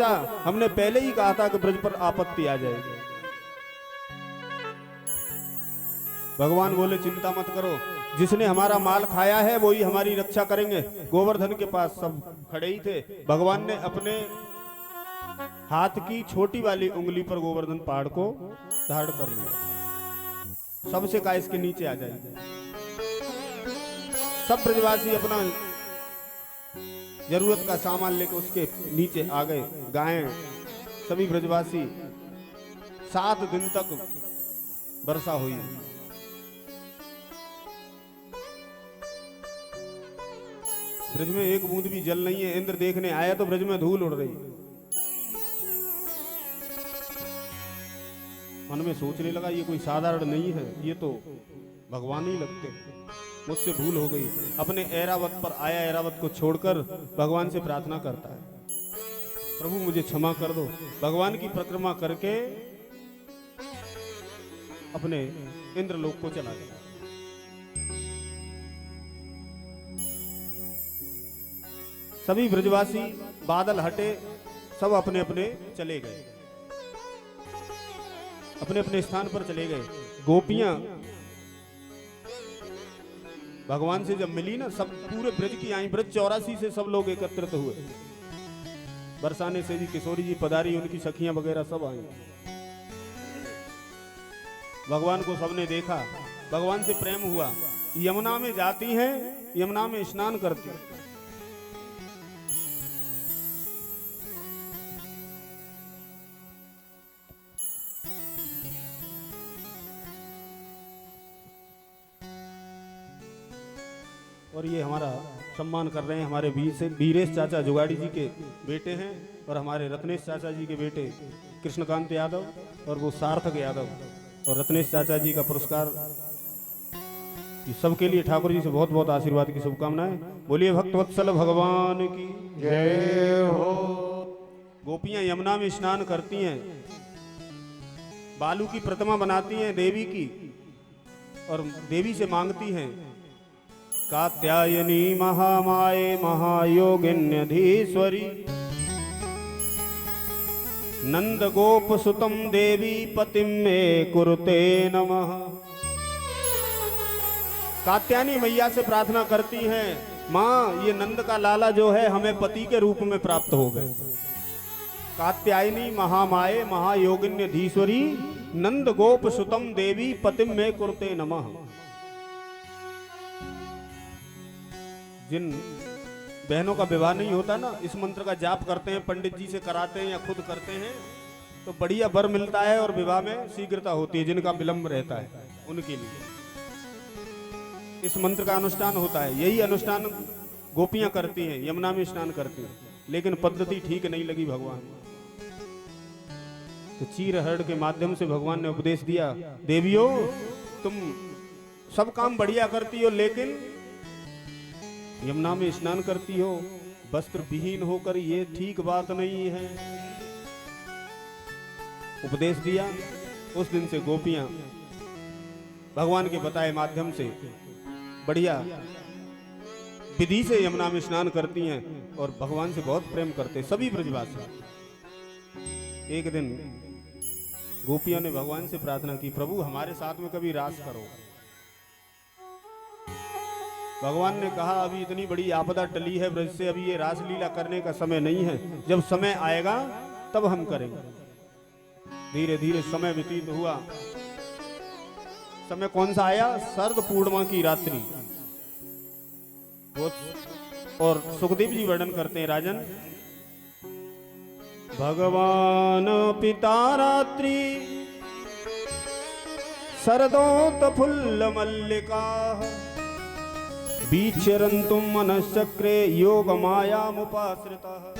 हमने पहले ही कहा था कि ब्रज पर आपत्ति आ जाएगी। भगवान बोले चिंता मत करो, जिसने हमारा माल खाया है वो ही हमारी रक्षा करेंगे। गोवर्धन के पास सब खड़े ही थे। भगवान ने अपने हाथ की छोटी वाली उंगली पर गोवर्धन पहाड़ को धारण कर लिया। सबसे कहा इसके नीचे आ जाएंगे। सब ब्रजवासी अपना जरूरत का सामान लेकर उसके नीचे आ गए। गायें सभी ब्रजवासी 7 दिन तक वर्षा हुई। ब्रज में एक बूंद भी जल नहीं है। इंद्र देखने आया तो ब्रज में धूल उड़ रही। मन में सोचने लगा ये कोई साधारण नहीं है, ये तो भगवान ही लगते। मुझसे भूल हो गई। अपने ऐरावत पर आया, ऐरावत को छोड़कर भगवान से प्रार्थना करता है, प्रभु मुझे क्षमा कर दो। भगवान की परिक्रमा करके अपने इंद्रलोक को चला गया। सभी ब्रजवासी बादल हटे, सब अपने अपने चले गए, अपने अपने स्थान पर चले गए। गोपियां भगवान से जब मिली ना, सब पूरे ब्रज की आई। ब्रज 84 से सब लोग एकत्रित हुए। बरसाने से जी, किशोरी जी पधारी, उनकी सखियां वगैरह सब आई। भगवान को सबने देखा, भगवान से प्रेम हुआ। यमुना में जाती हैं, यमुना में स्नान करती हैं। और ये हमारा सम्मान कर रहे हैं हमारे वीरेश चाचा जुगाड़ी जी के बेटे हैं, और हमारे रत्नेश चाचा जी के बेटे कृष्णकांत यादव और वो सार्थक यादव। और रत्नेश चाचा जी का पुरस्कार सबके लिए ठाकुर जी से बहुत बहुत आशीर्वाद की शुभकामनाएं। बोलिए भक्त वत्सल भगवान की जय हो। गोपियां यमुना में स्नान करती हैं, बालू की प्रतिमा बनाती हैं देवी की, और देवी से मांगती हैं, कात्यायनी महामाये महायोगिन्यधीश्वरी नंद गोप सुतम देवी पतिम मे कुरुते नमः। कात्यायनी मैया से प्रार्थना करती हैं, माँ ये नंद का लाला जो है हमें पति के रूप में प्राप्त हो गए। कात्यायनी महामाये महायोगिन्यधीश्वरी नंद गोप सुतम देवी पतिम मे कुरुते नमः। जिन बहनों का विवाह नहीं होता ना, इस मंत्र का जाप करते हैं, पंडित जी से कराते हैं या खुद करते हैं, तो बढ़िया वर मिलता है और विवाह में शीघ्रता होती है। जिनका विलंब रहता है उनके लिए इस मंत्र का अनुष्ठान होता है। यही अनुष्ठान गोपियां करती हैं, यमुना में स्नान करती हैं, लेकिन पद्धति ठीक नहीं लगी भगवान। तो चीरहरण के माध्यम से भगवान ने उपदेश दिया, देवियों तुम सब काम बढ़िया करती हो, लेकिन यमुना में स्नान करती हो वस्त्र विहीन होकर, ये ठीक बात नहीं है। उपदेश दिया। उस दिन से गोपियां भगवान के बताए माध्यम से बढ़िया विधि से यमुना में स्नान करती हैं और भगवान से बहुत प्रेम करते सभी ब्रजवासी। एक दिन गोपियां ने भगवान से प्रार्थना की, प्रभु हमारे साथ में कभी रास करो। भगवान ने कहा, अभी इतनी बड़ी आपदा टली है ब्रज से, अभी ये रासलीला करने का समय नहीं है, जब समय आएगा तब हम करेंगे। धीरे धीरे समय व्यतीत हुआ। समय कौन सा आया? शरद पूर्णिमा की रात्रि। और सुखदेव जी वर्णन करते हैं, राजन भगवान पिता रात्रि शरदोत फुल्ल मल्लिका विचरन्तुम मनश्चक्रे योग माया मुपाश्रिता।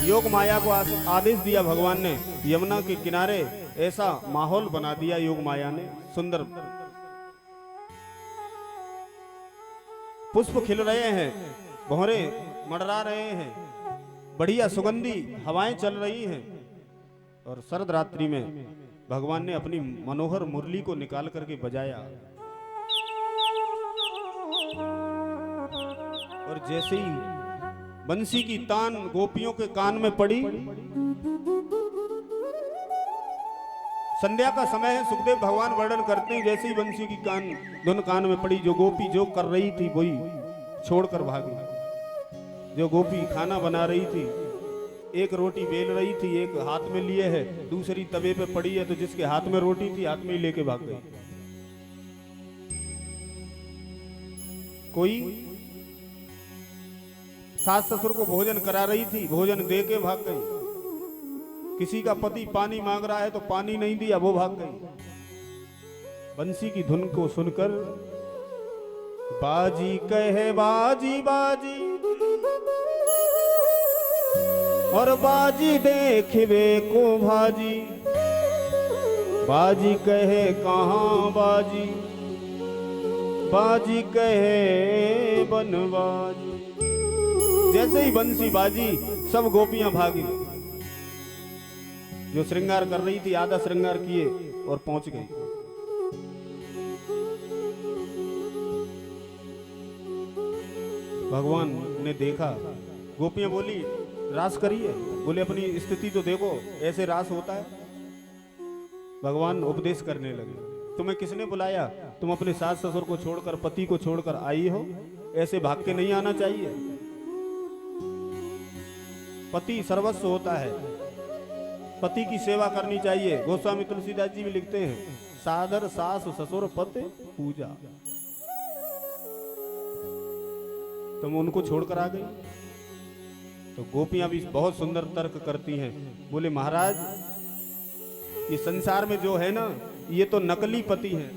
योग माया को आदेश दिया भगवान ने, यमुना के किनारे ऐसा माहौल बना दिया योग माया ने। सुंदर पुष्प खिल रहे हैं, भौरे मंडरा रहे हैं, बढ़िया सुगंधी हवाएं चल रही हैं, और शरद रात्रि में भगवान ने अपनी मनोहर मुरली को निकाल करके बजाया। और जैसे ही बंसी की तान गोपियों के कान में पड़ी। संध्या का समय है, सुखदेव भगवान वर्णन करते हैं जैसे ही बंसी की धुन कान में पड़ी, जो गोपी जो कर रही थी वही छोड़कर भागी। जो गोपी खाना बना रही थी, एक रोटी बेल रही थी, एक हाथ में लिए है, दूसरी तवे पे पड़ी है, तो जिसके हाथ में रोटी थी हाथ में ही लेके भाग गई। कोई सास ससुर को भोजन करा रही थी, भोजन दे के भाग गई। किसी का पति पानी मांग रहा है तो पानी नहीं दिया, वो भाग गई। बंसी की धुन को सुनकर बाजी कहे बाजी बाजी, और बाजी देखवे को भाजी। बाजी कहे कहाँ बाजी, बाजी कहे बनबाजी। जैसे ही बंसी बाजी सब गोपियां भागी। जो श्रृंगार कर रही थी आधा श्रृंगार किए और पहुंच गई। भगवान ने देखा, गोपियां बोली रास करिए। बोले अपनी स्थिति तो देखो, ऐसे रास होता है। भगवान उपदेश करने लगे, तुम्हें किसने बुलाया? तुम अपने सास ससुर को छोड़कर, पति को छोड़कर आई हो, ऐसे भाग के नहीं आना चाहिए। पति सर्वस्व होता है, पति की सेवा करनी चाहिए। गोस्वामी तुलसीदास जी भी लिखते हैं, सादर सास ससुर पति पूजा। तुम उनको छोड़कर आ गई। तो गोपियां भी बहुत सुंदर तर्क करती हैं। बोले महाराज, ये संसार में जो है ना, ये तो नकली पति है।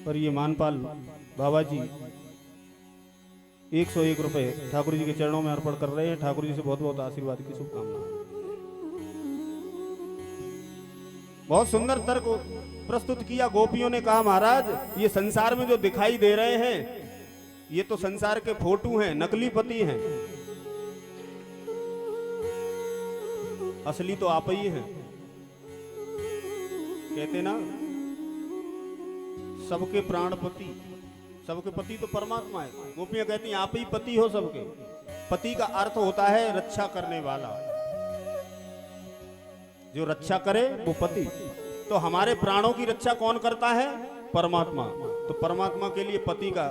पर ये मानपाल बाबा जी 101 रुपए ठाकुर जी के चरणों में अर्पण कर रहे हैं। ठाकुर जी से बहुत बहुत आशीर्वाद की शुभकामना। बहुत सुंदर तर्क प्रस्तुत किया। गोपियों ने कहा महाराज, ये संसार में जो दिखाई दे रहे हैं ये तो संसार के फोटो हैं, नकली पति हैं, असली तो आप ही हैं। कहते ना, सबके प्राणपति, सबके पति तो परमात्मा है। गोपियां कहती हैं आप ही पति हो सबके। पति का अर्थ होता है रक्षा करने वाला, जो रक्षा करे वो पति। तो हमारे प्राणों की रक्षा कौन करता है? परमात्मा। तो परमात्मा के लिए पति का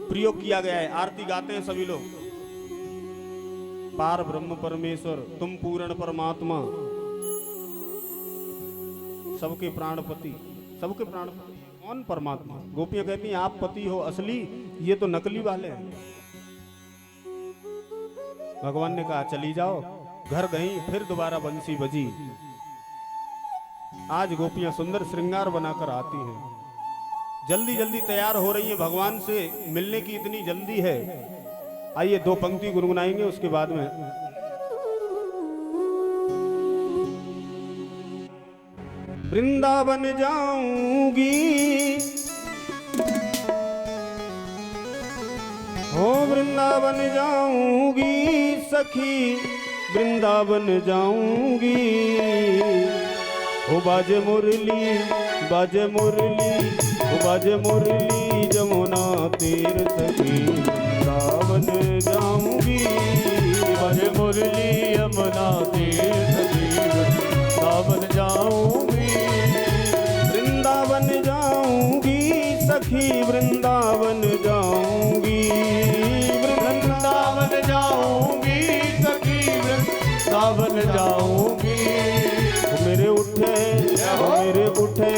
प्रयोग किया गया है। आरती गाते हैं सभी लोग, पार ब्रह्म परमेश्वर तुम पूर्ण परमात्मा, सबके प्राणपति। सबके प्राणपति कौन? परमात्मा। गोपियां कहती हैं आप पति हो असली, ये तो नकली वाले हैं। भगवान ने कहा चली जाओ। घर गई, फिर दोबारा बंसी बजी। आज गोपियां सुंदर श्रृंगार बनाकर आती हैं, जल्दी जल्दी तैयार हो रही हैं। भगवान से मिलने की इतनी जल्दी है। आइए 2 पंक्ति गुनगुनाएंगे, उसके बाद में वृंदावन जाऊंगी, हो वृंदावन जाऊंगी सखी, वृंदावन जाऊंगी। हो बाजे मुरली, बाजे मुरली, हो बाजे मुरली, जमुना तीर सखी, वृंदावन जाऊंगी। बाजे मुरली यमुना तीर सखी, वृंदावन जाऊंगी। वृंदावन जाऊंगी सखी, वृंदावन जाऊंगी। वृंदावन जाऊंगी सखी, वृंदावन जाऊंगी। मेरे उठे, मेरे उठे,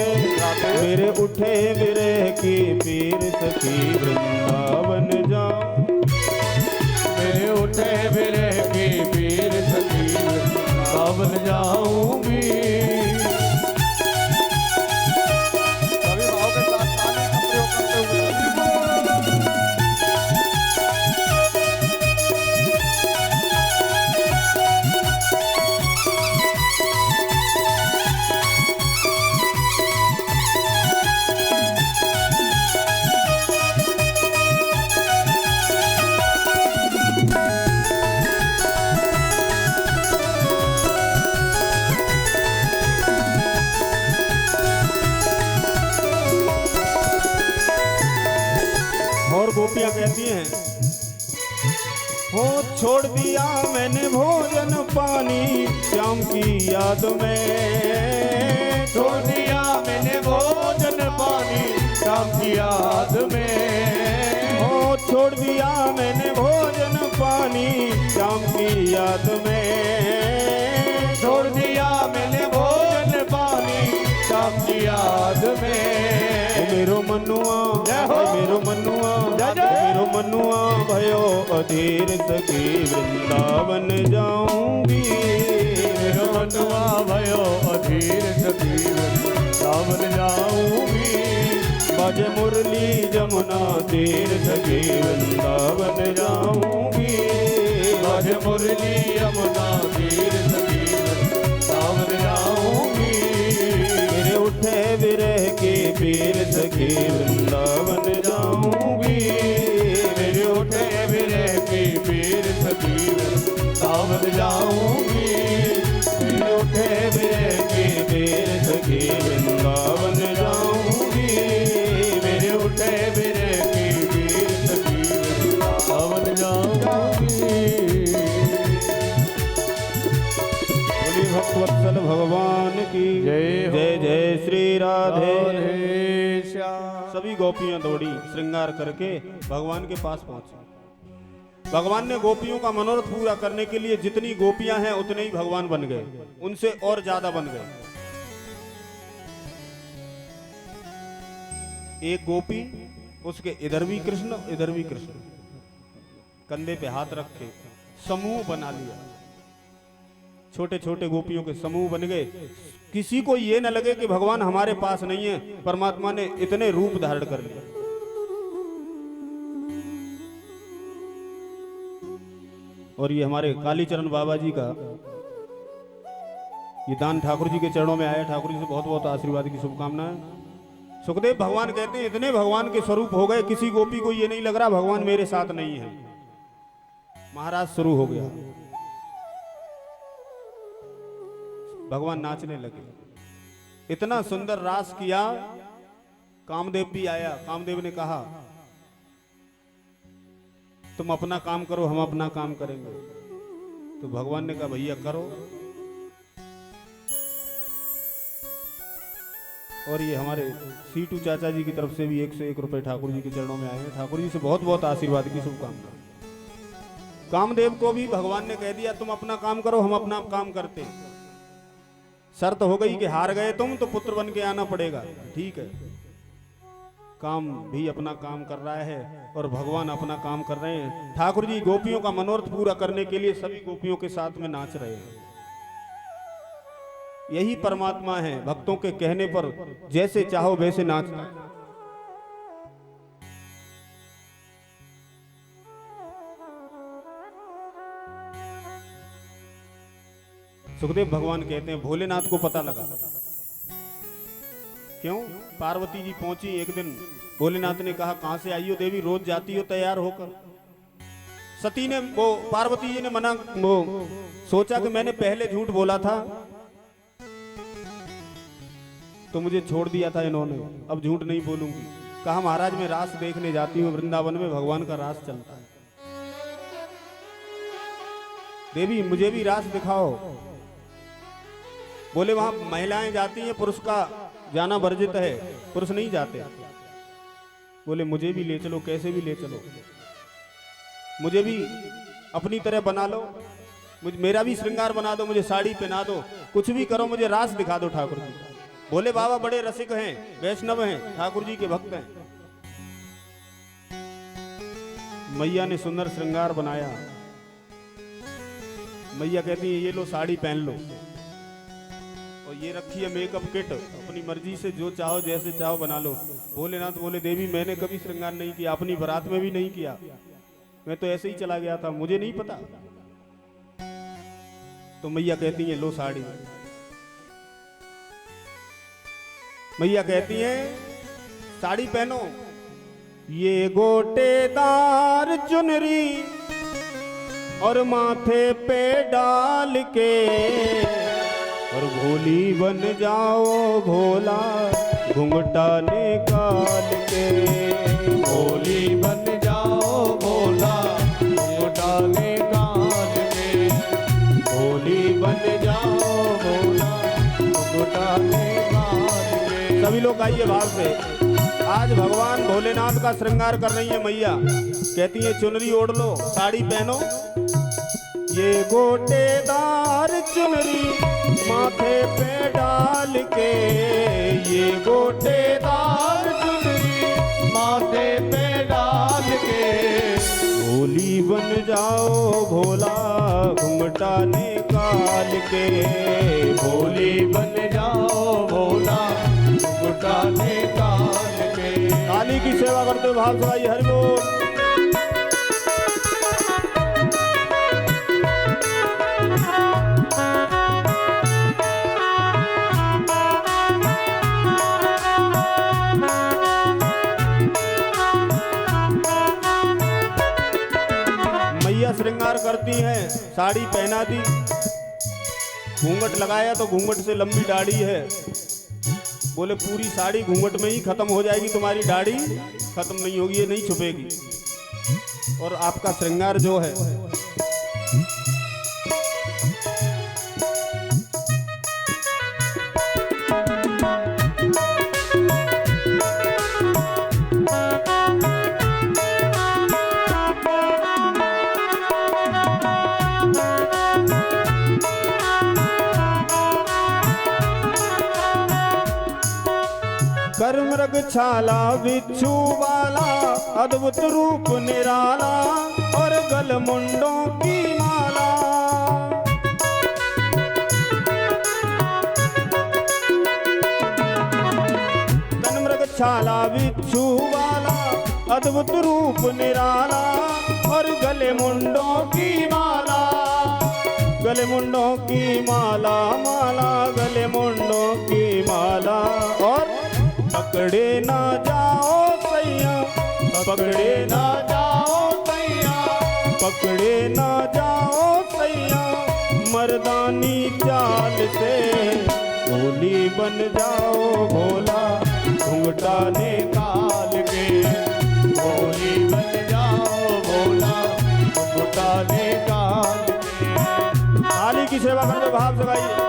मेरे उठे विरह के पीर सखी, वृंदावन जाऊं। मेरे उठे विरह के पीर सखी, वृंदावन जाऊंगी। सभी भाव के साथ ताली का प्रयोग करते हुए और गोपियां कहती हैं, हो छोड़ दिया मैंने भोजन पानी श्याम की याद में, छोड़ दिया मैंने भोजन पानी श्याम की याद में, हो छोड़ दिया मैंने भोजन पानी श्याम की याद में, छोड़ दिया मैंने भोजन पानी श्याम की याद में। मेरो मनुआ मेरो मनुआ जय। मेरो मनुआ भयो अधीर सखी वृंदावन जाऊंगी, मेरो मनुआ भयो अधीर सखी वृंदावन जाऊंगी, बजे मुरली जमुना तीर सखी वृंदावन जाऊंगी, बजे मुरली यमुना तीर सखी वृंदावन जाऊंगी, मेरे उठे विरह के पीर सखी वृंदावन जाऊंगी, मेरे उठे विरह की पीर सखी वृंदावन जाऊंगी, मेरे उठे विरह के पीर सखी वृंदावन जाऊंगी, मेरे उठे विरह की पीर सखी वृंदावन जाऊंगी। बोली भक्तवत्सल भगवान की जय हो। जय जय श्री राधे। राधे श्याम। सभी गोपियां दौड़ी श्रृंगार करके भगवान के पास पहुंची। भगवान ने गोपियों का मनोरथ पूरा करने के लिए जितनी गोपियां हैं उतने ही भगवान बन गए, उनसे और ज्यादा बन गए। एक गोपी, उसके इधर भी कृष्ण इधर भी कृष्ण, कंधे पे हाथ रख के समूह बना लिया। छोटे छोटे गोपियों के समूह बन गए। किसी को ये न लगे कि भगवान हमारे पास नहीं है, परमात्मा ने इतने रूप धारण कर लिए। और ये हमारे कालीचरण बाबा जी का ये दान ठाकुर जी के चरणों में आया। ठाकुर जी से बहुत बहुत आशीर्वाद की शुभकामनाएं। सुखदेव भगवान कहते हैं इतने भगवान के स्वरूप हो गए, किसी गोपी को ये नहीं लग रहा भगवान मेरे साथ नहीं है। महाराज शुरू हो गया, भगवान नाचने लगे। इतना सुंदर रास किया, कामदेव भी आया। कामदेव ने कहा तुम अपना काम करो, हम अपना काम करेंगे। तो भगवान ने कहा भैया करो। और ये हमारे सीटू चाचा जी की तरफ से भी 101 रुपए ठाकुर जी के चरणों में आए हैं। ठाकुर जी से बहुत बहुत आशीर्वाद की शुभकामना। कामदेव को भी भगवान ने कह दिया तुम अपना काम करो, हम अपना काम करते हैं। शर्त हो गई कि हार गए तुम तो पुत्र बन के आना पड़ेगा। ठीक है, काम भी अपना काम कर रहा है और भगवान अपना काम कर रहे हैं। ठाकुर जी गोपियों का मनोरथ पूरा करने के लिए सभी गोपियों के साथ में नाच रहे हैं। यही परमात्मा है, भक्तों के कहने पर जैसे चाहो वैसे नाचना। सुखदेव भगवान कहते हैं भोलेनाथ को पता लगा। क्यों? पार्वती जी पहुंची एक दिन, भोलेनाथ ने कहा कहां से आई हो देवी, रोज जाती हो तैयार होकर। सती ने वो पार्वती जी ने मना, वो सोचा कि मैंने पहले झूठ बोला था तो मुझे छोड़ दिया था इन्होंने, अब झूठ नहीं बोलूंगी। कहा महाराज मैं रास देखने जाती हूँ, वृंदावन में भगवान का रास चलता है। देवी मुझे भी रास दिखाओ। बोले वहां महिलाएं जाती हैं, पुरुष का जाना वर्जित है, पुरुष नहीं जाते। बोले मुझे भी ले चलो, कैसे भी ले चलो, मुझे भी अपनी तरह बना लो, मुझे मेरा भी श्रृंगार बना दो, मुझे साड़ी पहना दो, कुछ भी करो, मुझे रास दिखा दो ठाकुर जी। बोले बाबा बड़े रसिक हैं, वैष्णव हैं, ठाकुर जी के भक्त हैं। मैया ने सुंदर श्रृंगार बनाया। मैया कहती है ये लो साड़ी पहन लो, और ये रखी है मेकअप किट, अपनी मर्जी से जो चाहो जैसे चाहो बना लो। भोलेनाथ बोले देवी मैंने कभी श्रृंगार नहीं किया, अपनी बारात में भी नहीं किया, मैं तो ऐसे ही चला गया था, मुझे नहीं पता। तो मैया कहती है लो साड़ी। मैया कहती है साड़ी पहनो। ये गोटेदार चुनरी और माथे पे डाल के और भोली बन जाओ भोला घुंघटा निकाल के, भोली बन आइए भाव से। आज भगवान भोलेनाथ का श्रृंगार कर रही है मैया, कहती है चुनरी ओढ़ लो, साड़ी पहनो। ये गोटेदार चुनरी माथे पे डाल के, ये गोटेदार चुनरी माथे पे डाल के, भोली बन जाओ भोला घुंघटा निकाल के, भोली बन जाओ भोला घुंघटा निकाल के। काली की सेवा करते हुए भाव से आइए हरि बोल। मैया श्रृंगार करती हैं, साड़ी पहना दी, घूंघट लगाया तो घूंघट से लंबी दाढ़ी है। बोले पूरी साड़ी घूंघट में ही खत्म हो जाएगी, तुम्हारी दाढ़ी खत्म नहीं होगी, ये नहीं छुपेगी। और आपका श्रृंगार जो है कर मृग छाला बिच्छू वाला, अद्भुत रूप निराला, और गल मुंडों की माला। कर मृग छाला बिच्छू वाला, अद्भुत रूप निराला, और गले मुंडों की माला। गले मुंडों की माला, माला गले मुंडों की माला। और पकड़े ना जाओ सैया, पकड़े ना जाओ सैया, पकड़े ना जाओ सैया, मर्दानी चाल से, भोली बन जाओ भोला घुंघटा निकाल के, भोली बन जाओ भोला घुंघटा निकाल के। काली की सेवा करते भाव से गाइए।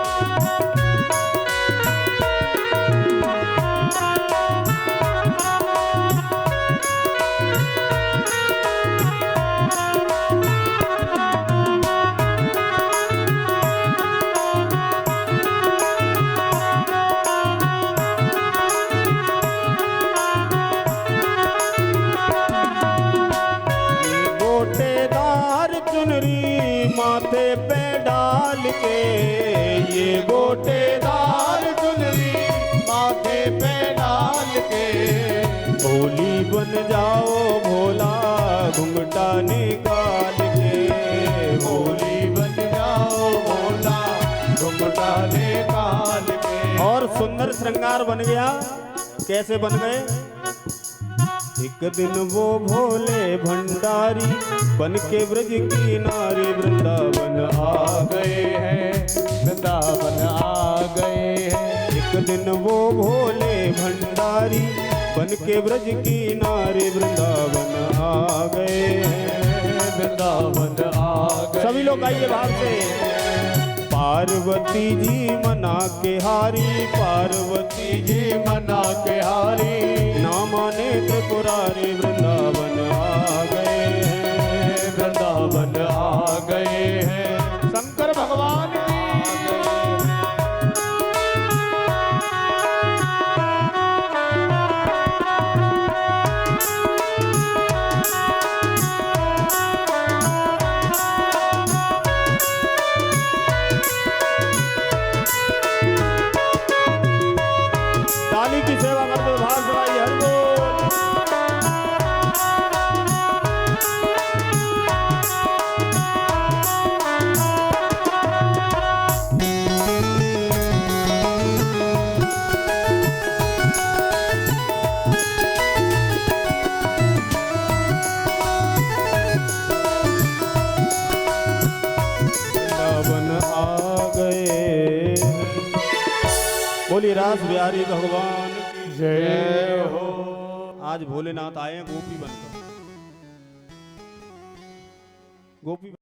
माथे पे डाल के, ये गोटेदार चुनरी माथे पे डाल के, भोली बन जाओ भोला घुंघटा निकाल के, भोली बन जाओ भोला घुंघटा निकाल के। और सुंदर श्रृंगार बन गया। कैसे बन गए? एक दिन वो भोले भंडारी बन के ब्रज किनारे वृंदावन आ गए हैं, वृंदावन आ गए हैं। एक दिन वो भोले भंडारी बन के ब्रज किनारे वृंदावन आ गए हैं, वृंदावन आ गए। सभी लोग आइए भाव से। पार्वती जी मना के हारी, पार्वती जी मना के हारी, ना माने त्रिपुरारी वृंदावन आ गए हैं, वृंदावन आ गए हैं। शंकर भगवान की ताली की सेवा करते हुए भाग चलाइए हर बोल। वृंदावन आ गए। बोली रास बिहारी भगवान की जय हो। आज भोलेनाथ आए हैं गोपी बनकर। गोपी